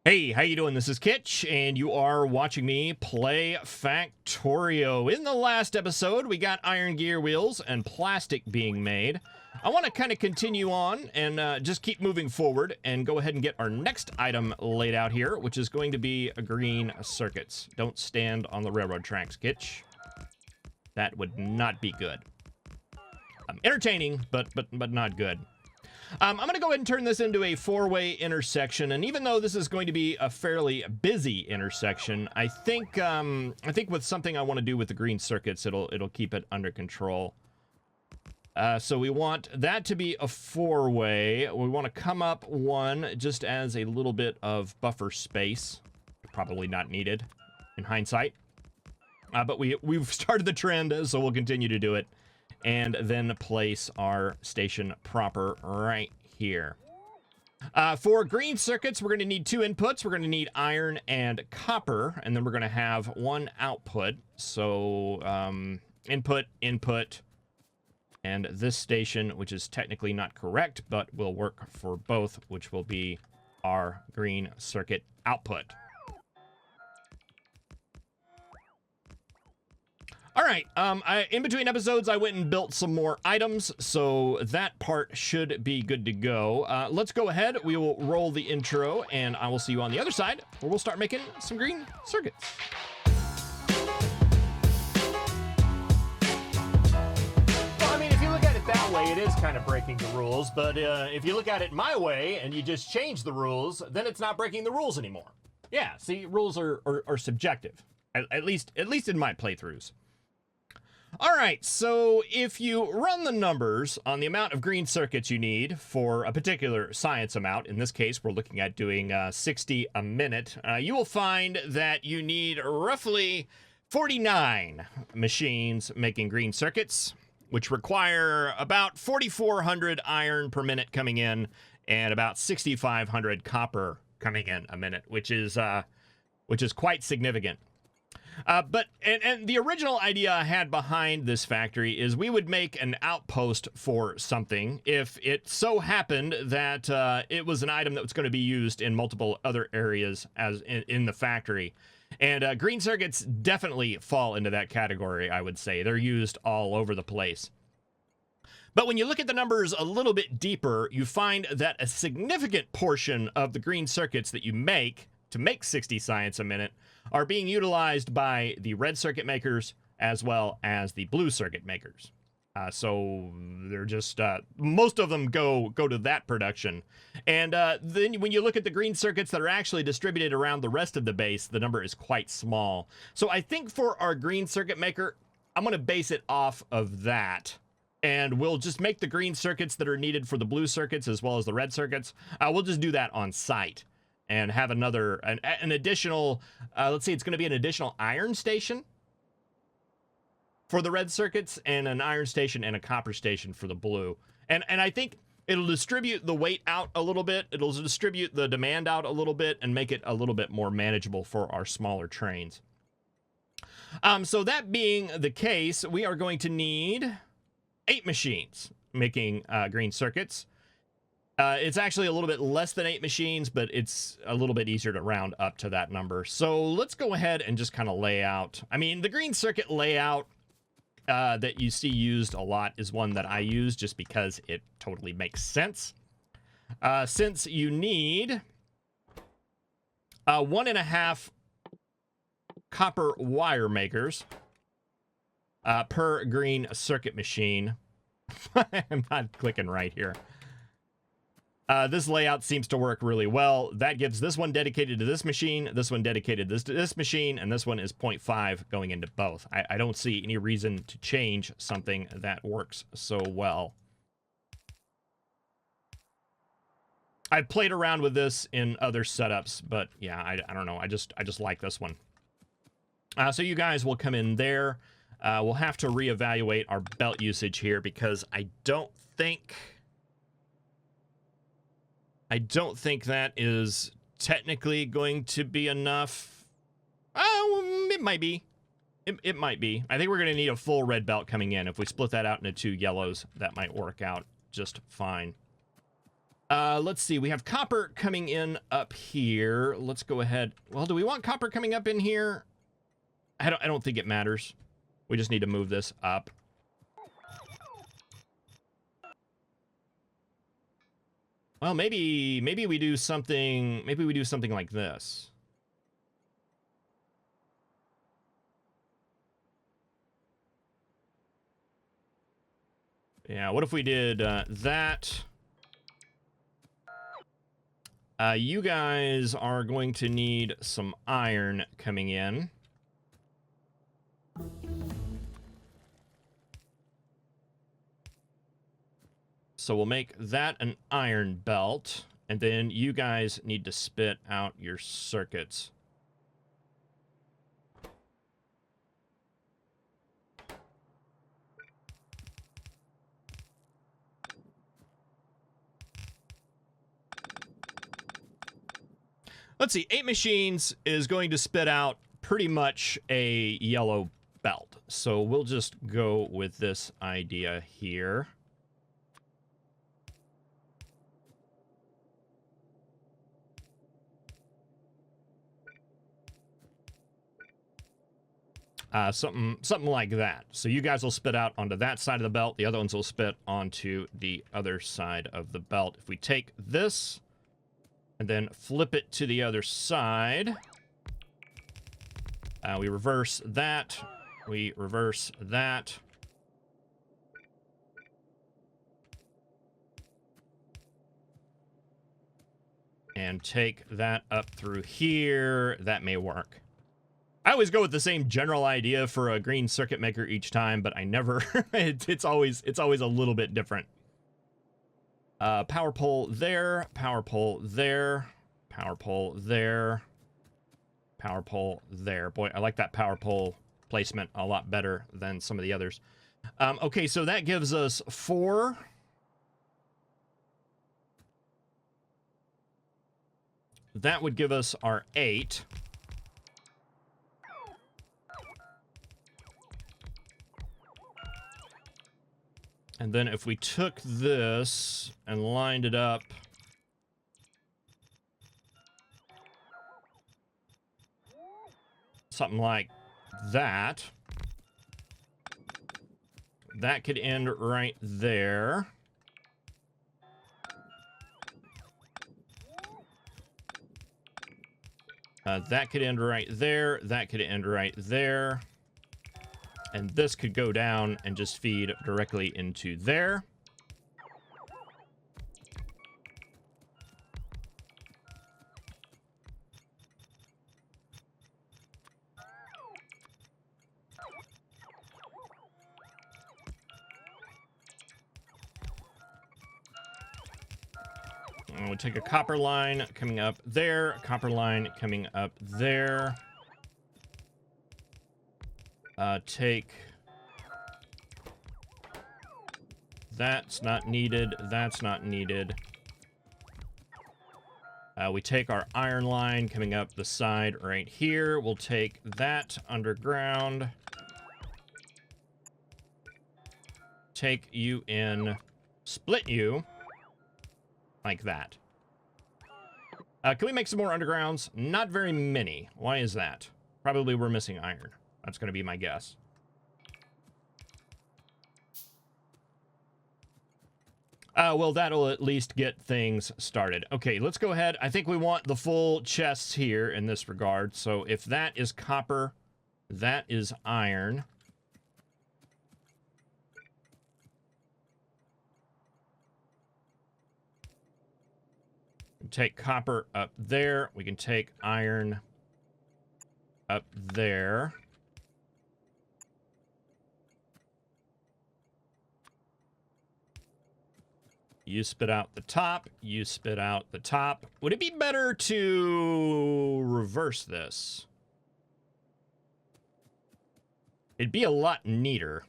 Hey, how you doing? This is Kitch, and you are watching me play Factorio. In the last episode, we got iron gear wheels and plastic being made. I want to kind of continue on and just keep moving forward and go ahead and get our next item laid out here, which is going to be a green circuits. Don't stand on the railroad tracks, Kitch. That would not be good. Entertaining, but not good. I'm going to go ahead and turn this into a four-way intersection, and even though this is going to be a fairly busy intersection, I think with something I want to do with the green circuits, it'll keep it under control. So we want that to be a four-way. We want to come up one just as a little bit of buffer space. Probably not needed in hindsight. But we've started the trend, so we'll continue to do it. And then place our station proper right here. For green circuits, we're going to need two inputs. We're going to need iron and copper, and then we're going to have one output. So input, and this station, which is technically not correct, but will work for both, which will be our green circuit output. All right, in between episodes, I went and built some more items, so that part should be good to go. Let's go ahead. We will roll the intro, and I will see you on the other side, where we'll start making some green circuits. Well, I mean, if you look at it that way, it is kind of breaking the rules, but if you look at it my way, and you just change the rules, then it's not breaking the rules anymore. Yeah, see, rules are subjective, at least in my playthroughs. All right, so if you run the numbers on the amount of green circuits you need for a particular science amount, in this case, we're looking at doing 60 a minute, you will find that you need roughly 49 machines making green circuits, which require about 4,400 iron per minute coming in and about 6,500 copper coming in a minute, which is quite significant. But the original idea I had behind this factory is we would make an outpost for something if it so happened that it was an item that was going to be used in multiple other areas as in the factory. And green circuits definitely fall into that category, I would say. They're used all over the place. But when you look at the numbers a little bit deeper, you find that a significant portion of the green circuits that you make to make 60 science a minute are being utilized by the red circuit makers as well as the blue circuit makers. So they're just, most of them go to that production. And then when you look at the green circuits that are actually distributed around the rest of the base, the number is quite small. So I think for our green circuit maker, I'm going to base it off of that. And we'll just make the green circuits that are needed for the blue circuits as well as the red circuits. We'll just do that on site. And have an additional, let's see, it's going to be an additional iron station for the red circuits and an iron station and a copper station for the blue. And I think it'll distribute the weight out a little bit. It'll distribute the demand out a little bit and make it a little bit more manageable for our smaller trains. So that being the case, we are going to need 8 machines making green circuits. It's actually a little bit less than 8 machines, but it's a little bit easier to round up to that number. So let's go ahead and just kind of lay out. I mean, the green circuit layout that you see used a lot is one that I use just because it totally makes sense. Since you need 1.5 copper wire makers per green circuit machine. I'm not clicking right here. This layout seems to work really well. That gives this one dedicated to this machine, this one dedicated to this machine, and this one is 0.5 going into both. I don't see any reason to change something that works so well. I've played around with this in other setups, but yeah, I don't know. I just like this one. So you guys will come in there. We'll have to reevaluate our belt usage here because I don't think that is technically going to be enough. It might be. It might be. I think we're going to need a full red belt coming in. If we split that out into 2 yellows, that might work out just fine. Let's see. We have copper coming in up here. Let's go ahead. Well, do we want copper coming up in here? I don't think it matters. We just need to move this up. Well, maybe we do something. Maybe we do something like this. Yeah. What if we did that? You guys are going to need some iron coming in. So we'll make that an iron belt, and then you guys need to spit out your circuits. Let's see, 8 machines is going to spit out pretty much a yellow belt. So we'll just go with this idea here. Something like that. So you guys will spit out onto that side of the belt. The other ones will spit onto the other side of the belt. If we take this and then flip it to the other side, we reverse that. We reverse that. And take that up through here. That may work. I always go with the same general idea for a green circuit maker each time, but I never, it's always a little bit different. Power pole there, power pole there, power pole there, power pole there. Boy, I like that power pole placement a lot better than some of the others. Okay, so that gives us 4. That would give us our 8. And then if we took this and lined it up something like that, that could end right there. That could end right there. That could end right there. And this could go down and just feed directly into there. And we'll take a copper line coming up there, copper line coming up there. Take... That's not needed. That's not needed. We take our iron line coming up the side right here. We'll take that underground. Take you in. Split you. Like that. Can we make some more undergrounds? Not very many. Why is that? Probably we're missing iron. That's going to be my guess. Well, that'll at least get things started. Okay, let's go ahead. I think we want the full chests here in this regard. So if that is copper, that is iron. Take copper up there. We can take iron up there. You spit out the top. You spit out the top. Would it be better to reverse this? It'd be a lot neater.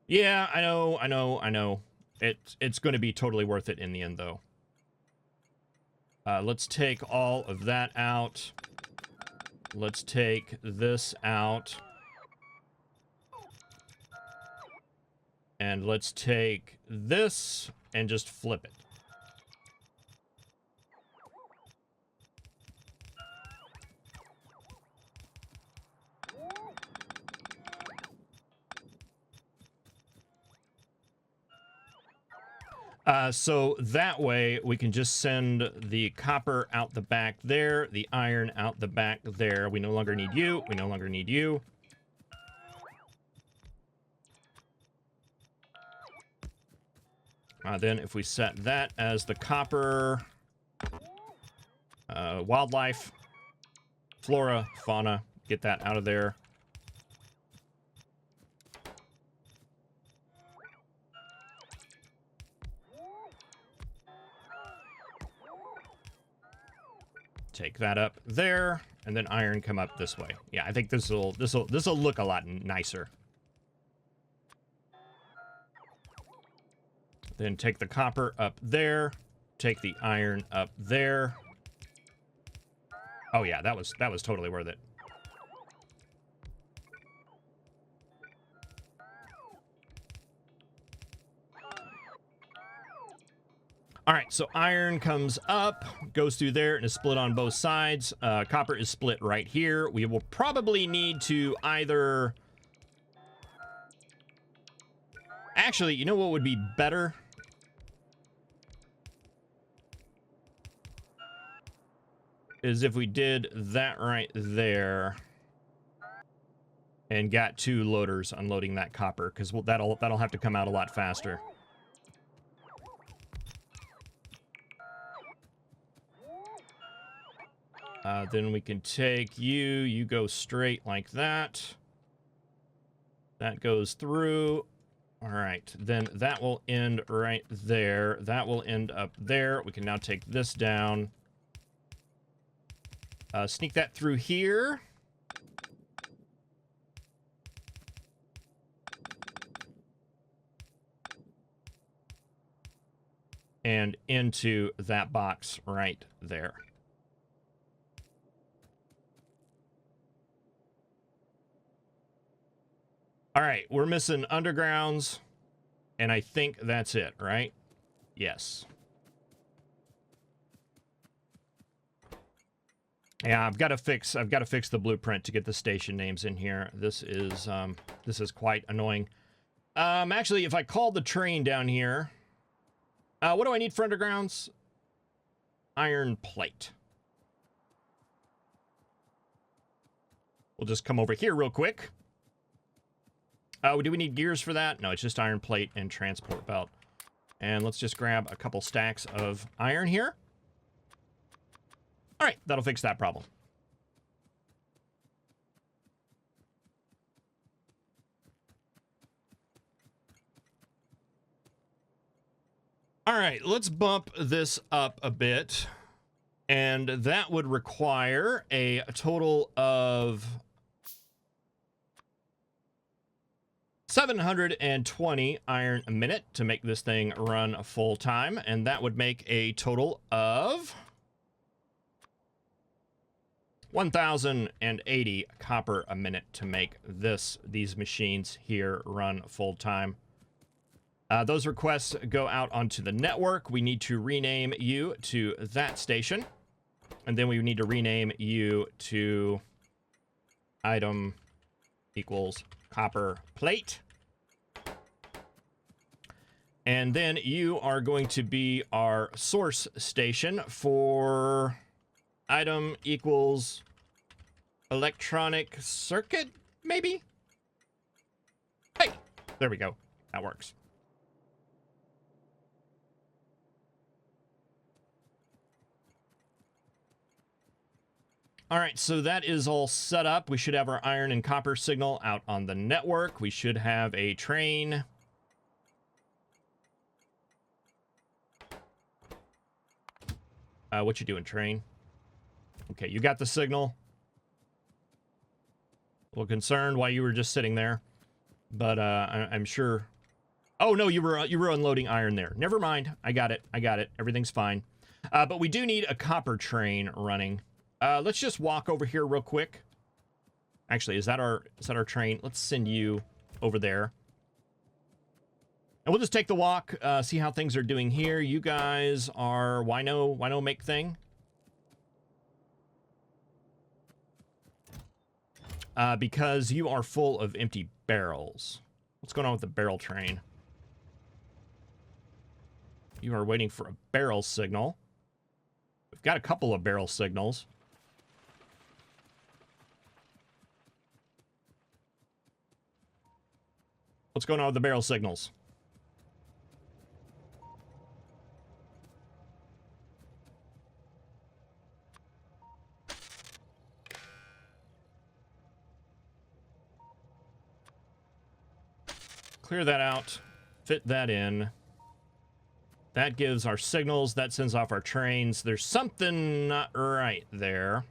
Yeah, I know. It's going to be totally worth it in the end, though. Let's take all of that out. Let's take this out. And let's take this and just flip it. So that way we can just send the copper out the back there, the iron out the back there. We no longer need you. We no longer need you. Then if we set that as the copper, wildlife, flora, fauna, get that out of there. Take that up there, and then iron come up this way. Yeah, I think this'll look a lot nicer. Then take the copper up there, take the iron up there. Oh yeah, that was totally worth it. All right, so iron comes up, goes through there, and is split on both sides. Copper is split right here. We will probably need to either... Actually, you know what would be better? Is if we did that right there and got 2 loaders unloading that copper, because that'll have to come out a lot faster. Then we can take you go straight like that. That goes through. All right, then that will end right there. That will end up there. We can now take this down. Sneak that through here. And into that box right there. All right, we're missing undergrounds, and I think that's it, right? Yes. Yeah, I've got to fix the blueprint to get the station names in here. This is quite annoying. Actually, if I call the train down here, what do I need for undergrounds? Iron plate. We'll just come over here real quick. Do we need gears for that? No, it's just iron plate and transport belt. And let's just grab a couple stacks of iron here. All right, that'll fix that problem. All right, let's bump this up a bit. And that would require a total of 720 iron a minute to make this thing run full time. And that would make a total of 1,080 copper a minute to make these machines here run full time. Those requests go out onto the network. We need to rename you to that station. And then we need to rename you to item equals copper plate. And then you are going to be our source station for item equals electronic circuit, maybe? Hey, there we go. That works. All right, so that is all set up. We should have our iron and copper signal out on the network. We should have a train. What you doing, train? Okay, you got the signal. A little concerned why you were just sitting there, but I'm sure. Oh no, you were unloading iron there. Never mind. I got it. Everything's fine. But we do need a copper train running. Let's just walk over here real quick. Actually, is that our train? Let's send you over there. And we'll just take the walk, see how things are doing here. You guys are wino make thing. Because you are full of empty barrels. What's going on with the barrel train? You are waiting for a barrel signal. We've got a couple of barrel signals. What's going on with the barrel signals? Clear that out. Fit that in. That gives our signals. That sends off our trains. There's something not right there.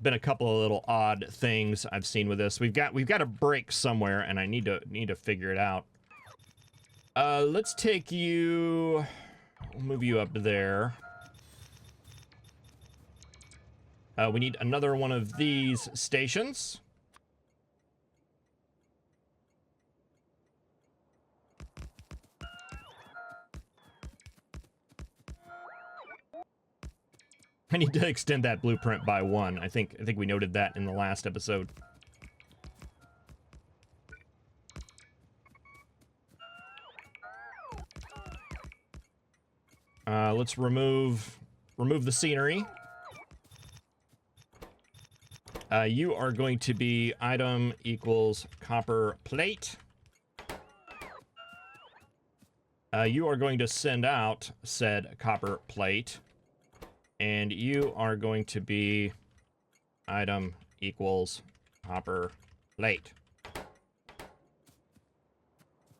Been a couple of little odd things I've seen with this. We've got a break somewhere, and I need to figure it out. Let's take you. We'll move you up there. We need another one of these stations. I need to extend that blueprint by 1. I think we noted that in the last episode. Let's remove the scenery. You are going to be item equals copper plate. You are going to send out said copper plate. And you are going to be item equals copper plate.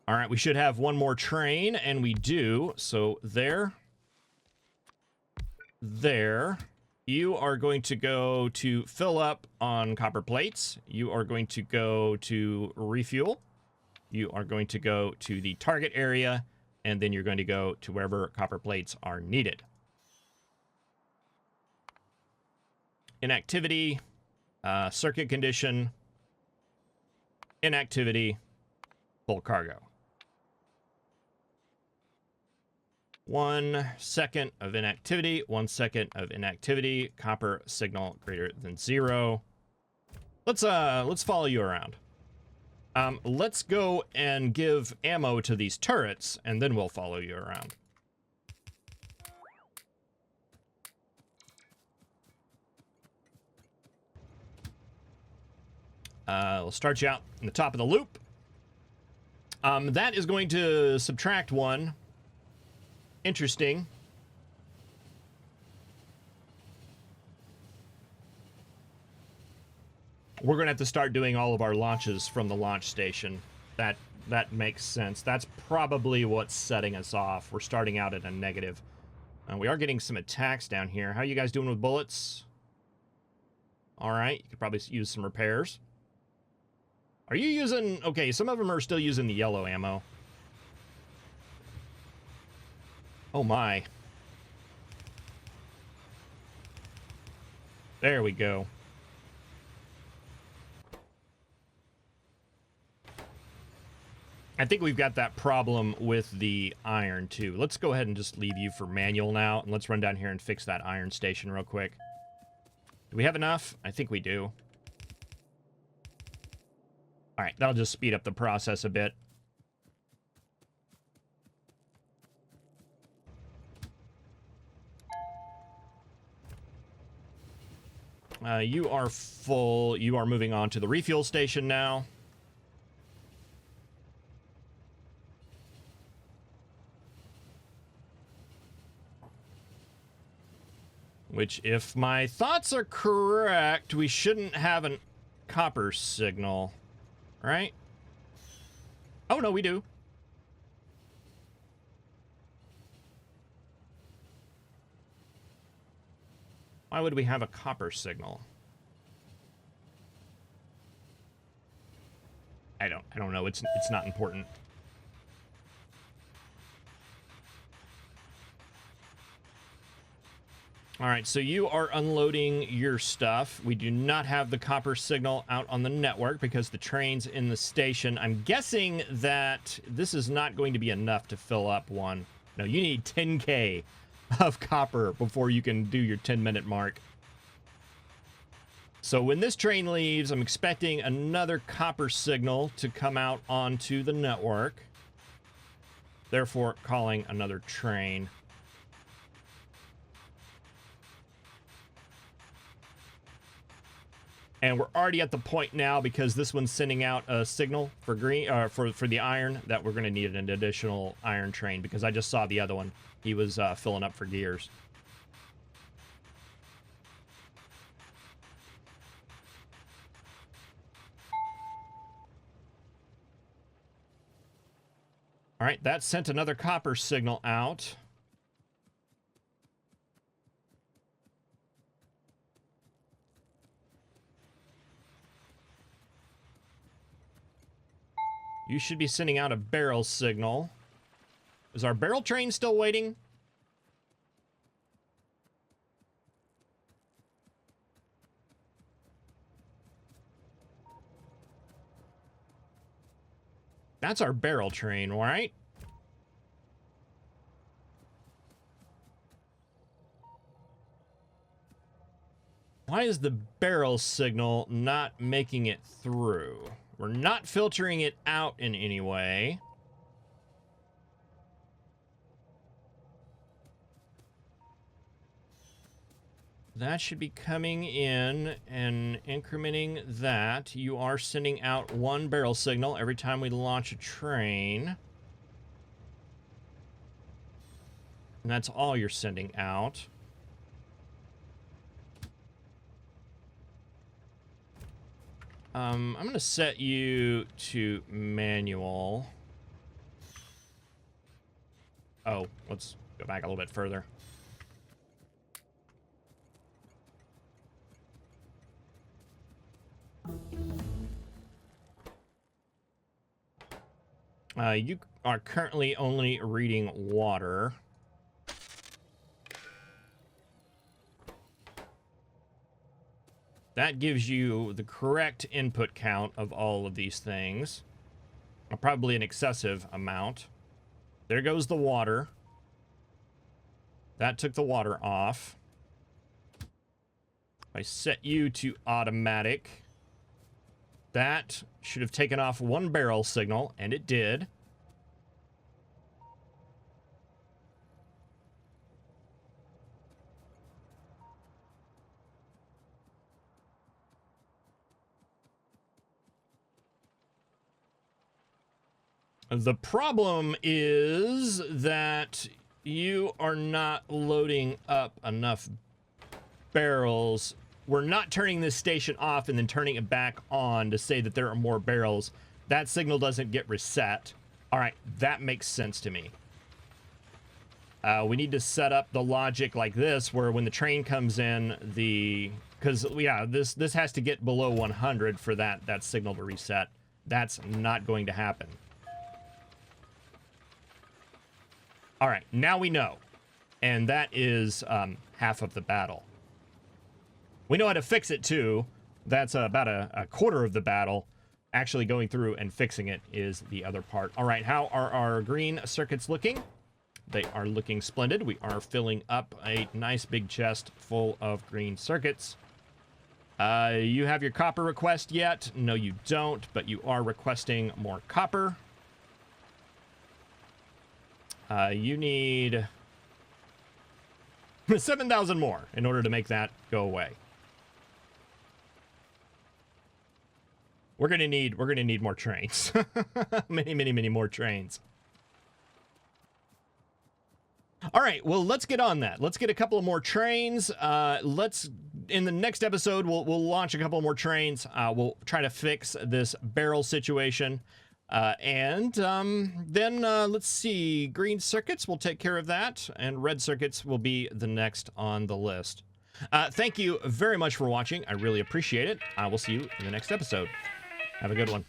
All right, we should have one more train, and we do. So there. You are going to go to fill up on copper plates. You are going to go to refuel. You are going to go to the target area, and then you're going to go to wherever copper plates are needed. Inactivity, circuit condition, inactivity, full cargo. 1 second of inactivity, 1 second of inactivity, copper signal greater than 0. Let's follow you around. Let's go and give ammo to these turrets, and then we'll follow you around. We'll start you out in the top of the loop. That is going to subtract 1. Interesting. We're going to have to start doing all of our launches from the launch station. That makes sense. That's probably what's setting us off. We're starting out at a negative. We are getting some attacks down here. How are you guys doing with bullets? All right. You could probably use some repairs. Are you using... Okay, some of them are still using the yellow ammo. Oh, my. There we go. I think we've got that problem with the iron, too. Let's go ahead and just leave you for manual now, and let's run down here and fix that iron station real quick. Do we have enough? I think we do. All right, that'll just speed up the process a bit. You are full. You are moving on to the refuel station now. Which, if my thoughts are correct, we shouldn't have a copper signal. Right? Oh, no, we do. Why would we have a copper signal? I don't know. It's not important. All right, so you are unloading your stuff. We do not have the copper signal out on the network because the train's in the station. I'm guessing that this is not going to be enough to fill up one. No, you need 10K of copper before you can do your 10-minute mark. So when this train leaves, I'm expecting another copper signal to come out onto the network. Therefore, calling another train. And we're already at the point now, because this one's sending out a signal for green, for the iron, that we're going to need an additional iron train, because I just saw the other one. He was filling up for gears. All right, that sent another copper signal out. You should be sending out a barrel signal. Is our barrel train still waiting? That's our barrel train, right? Why is the barrel signal not making it through? We're not filtering it out in any way. That should be coming in and incrementing that. You are sending out one barrel signal every time we launch a train. And that's all you're sending out. I'm going to set you to manual. Oh, let's go back a little bit further. You are currently only reading water. That gives you the correct input count of all of these things. Probably an excessive amount. There goes the water. That took the water off. I set you to automatic. That should have taken off one barrel signal, and it did. The problem is that you are not loading up enough barrels. We're not turning this station off and then turning it back on to say that there are more barrels. That signal doesn't get reset. All right, that makes sense to me. We need to set up the logic like this, where when the train comes in, because yeah, this has to get below 100 for that signal to reset. That's not going to happen. All right, now we know. And that is half of the battle. We know how to fix it, too. That's about a quarter of the battle. Actually going through and fixing it is the other part. All right, how are our green circuits looking? They are looking splendid. We are filling up a nice big chest full of green circuits. You have your copper request yet? No, you don't, but you are requesting more copper. You need 7,000 more in order to make that go away. We're gonna need more trains. many more trains. All right, well, let's get on that. Let's get a couple of more trains. In the next episode, we'll launch a couple more trains. We'll try to fix this barrel situation. Then let's see, green circuits, we'll take care of that, and red circuits will be the next on the list. Thank you very much for watching. I really appreciate it. I will see you in the next episode. Have a good one.